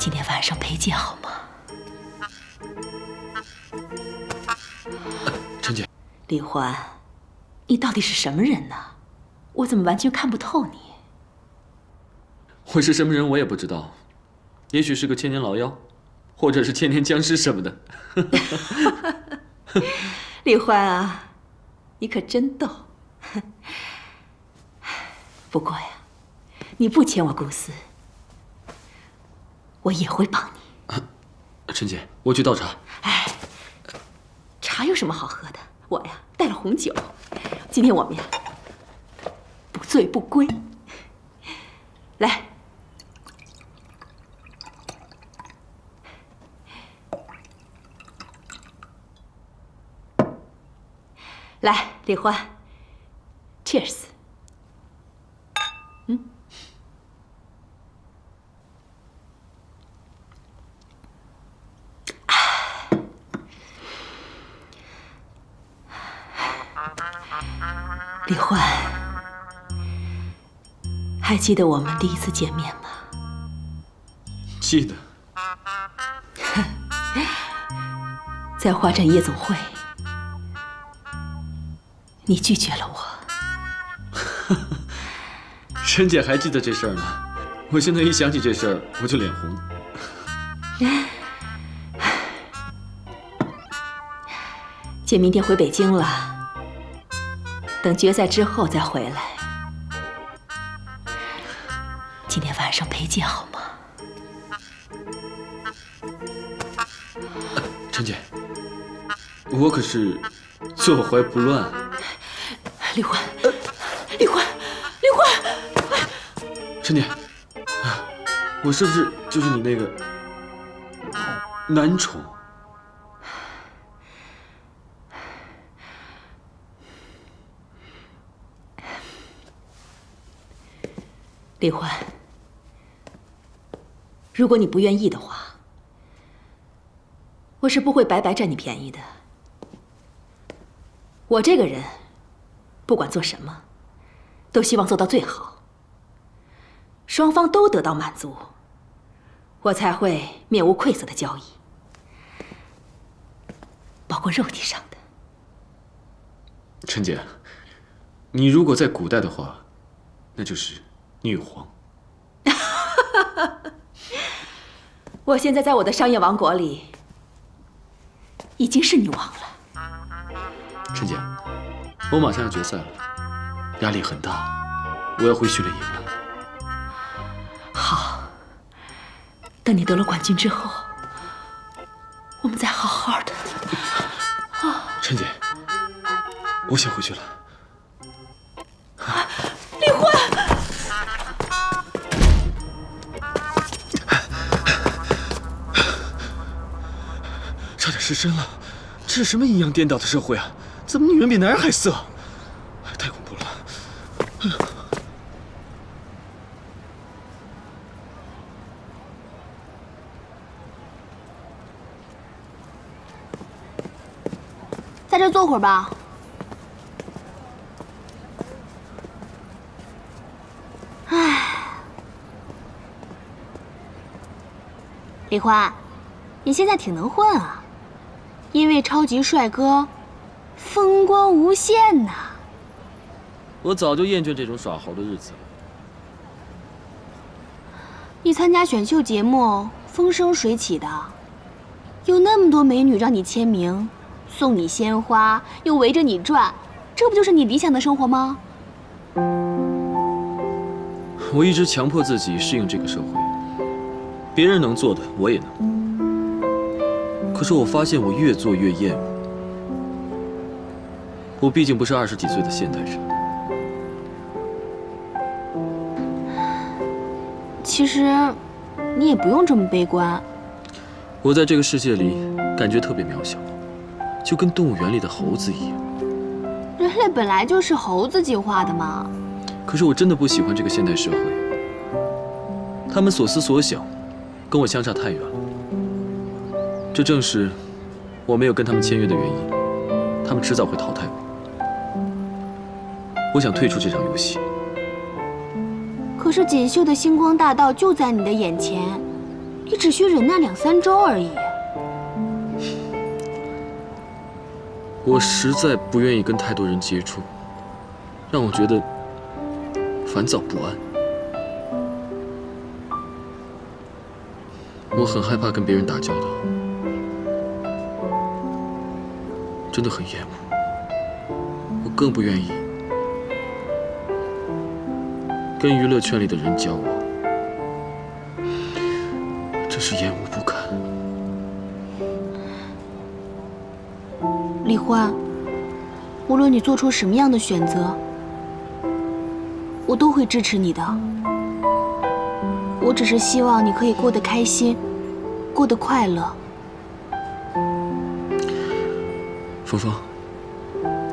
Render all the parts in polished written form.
今天晚上陪见好吗？陈姐，李欢，你到底是什么人呢？我怎么完全看不透你？我是什么人我也不知道，也许是个千年老妖，或者是千年僵尸什么的。李欢啊，你可真逗。不过呀，你不签我公司，我也会帮你。陈姐，我去倒茶。哎，茶有什么好喝的？我呀带了红酒，今天我们呀不醉不归。来，来，李欢 ，Cheers。李欢，还记得我们第一次见面吗？记得。在花展夜总会，你拒绝了我。陈姐还记得这事儿呢，我现在一想起这事儿，我就脸红。姐明天回北京了，等决赛之后再回来。今天晚上陪见好吗？陈姐，我可是坐怀不乱。李欢，李欢，李欢！陈姐，我是不是就是你那个男宠？李欢，如果你不愿意的话，我是不会白白占你便宜的。我这个人，不管做什么，都希望做到最好，双方都得到满足，我才会面无愧色的交易，包括肉体上的。陈姐，你如果在古代的话，那就是女皇。我现在在我的商业王国里，已经是女王了。陈姐，我马上要决赛了，压力很大，我要回训练营了。好，等你得了冠军之后，我们再好好的。陈姐，我先回去了。李欢，差点失身了，这是什么阴阳颠倒的社会啊？怎么女人比男人还色？太恐怖了！在这坐会儿吧。李欢，你现在挺能混啊，因为超级帅哥，风光无限呐。我早就厌倦这种耍猴的日子了。你参加选秀节目风生水起的，有那么多美女让你签名，送你鲜花，又围着你转，这不就是你理想的生活吗？我一直强迫自己适应这个社会，别人能做的我也能。可是我发现我越做越厌恶。我毕竟不是20几岁的现代人。其实，你也不用这么悲观。我在这个世界里感觉特别渺小，就跟动物园里的猴子一样。人类本来就是猴子进化的嘛。可是我真的不喜欢这个现代社会，他们所思所想，跟我相差太远了。这正是我没有跟他们签约的原因，他们迟早会淘汰我。我想退出这场游戏。可是锦绣的星光大道就在你的眼前，你只需忍耐2、3周而已。我实在不愿意跟太多人接触，让我觉得烦躁不安。我很害怕跟别人打交道，真的很厌恶。我更不愿意跟娱乐圈里的人交往，真是厌恶不堪。李欢，无论你做出什么样的选择，我都会支持你的。我只是希望你可以过得开心，过得快乐。芳芳，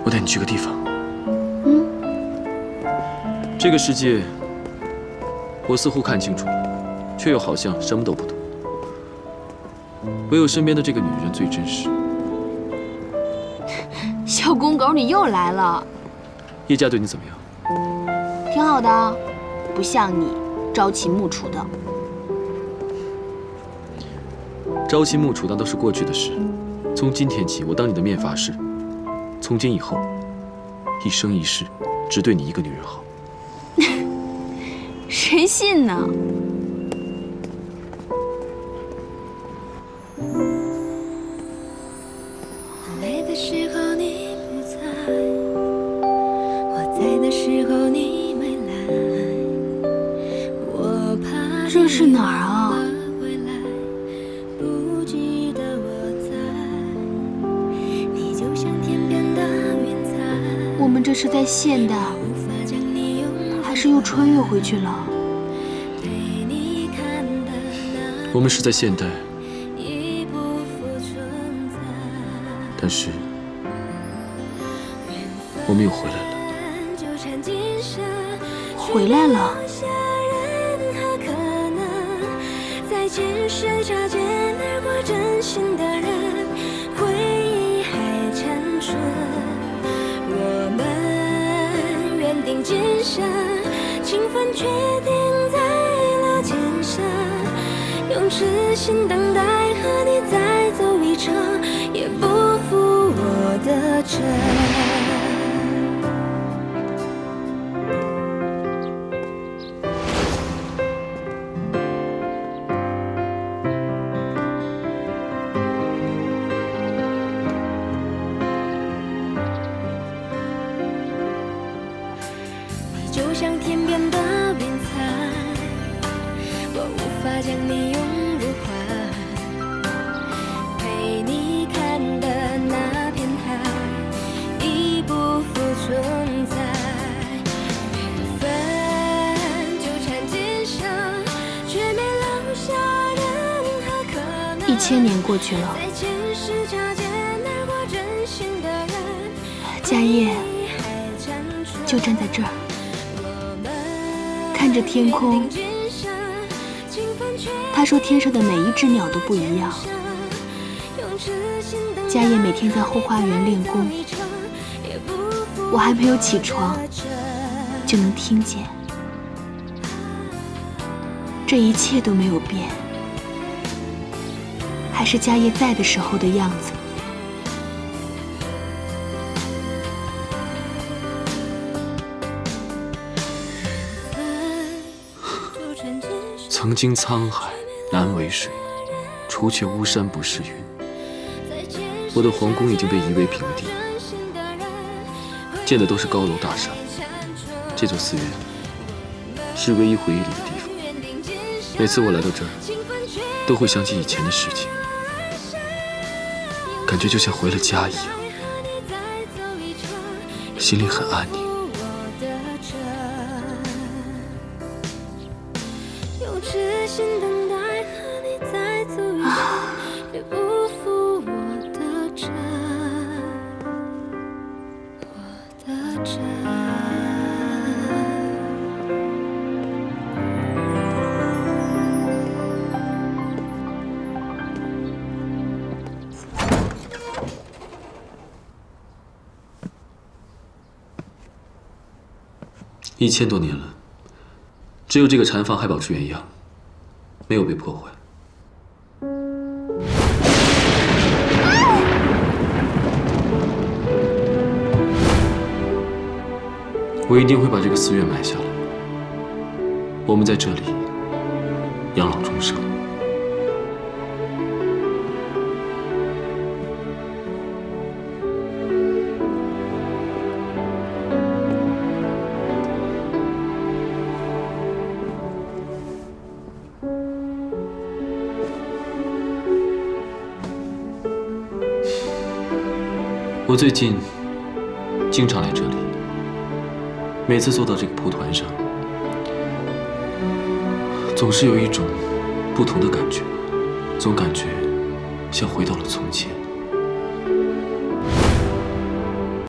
我带你去个地方。嗯？这个世界，我似乎看清楚了，却又好像什么都不懂。唯有身边的这个女人最真实。小公狗，你又来了。叶家对你怎么样？挺好的，不像你朝秦暮楚的。朝秦暮楚那都是过去的事。从今天起，我当你的面发誓，从今以后，一生一世只对你一个女人好。谁信呢？累的时候你不在，我在的时候你没来，我怕这是哪儿啊？回来，不记得我在，你就像天边的云彩，我们这是在现代，无法将你拥入还是又穿越回去了？陪你看的那我们是在现代，已不复存在。但是我们又回来了。回来了。在前世擦肩而过真心的人，回忆还残存。我们缘定今生，情分确定在了前生，用痴心等待和你再走一程，也不负我的真。就像天边的云彩，我无法将你拥入怀，陪你看的那片海已不复存在。缘分纠缠今生，却没留下任何可能。1000年过去了，在前世擦肩而过真心的人，家业就站在这儿。看着天空，他说天上的每一只鸟都不一样。家业每天在后花园练功，我还没有起床就能听见。这一切都没有变，还是家业在的时候的样子。曾经沧海难为水，除却巫山不是云。我的皇宫已经被夷为平地，建的都是高楼大厦。这座寺院是唯一回忆里的地方。每次我来到这儿，都会想起以前的事情，感觉就像回了家一样，心里很安宁。痴心等待和你再走一程，也不负我的真，我的真。1000多年了，只有这个禅房还保持原样，没有被破坏。我一定会把这个寺院买下来，我们在这里养老终生。我最近经常来这里，每次坐到这个蒲团上，总是有一种不同的感觉，总感觉像回到了从前。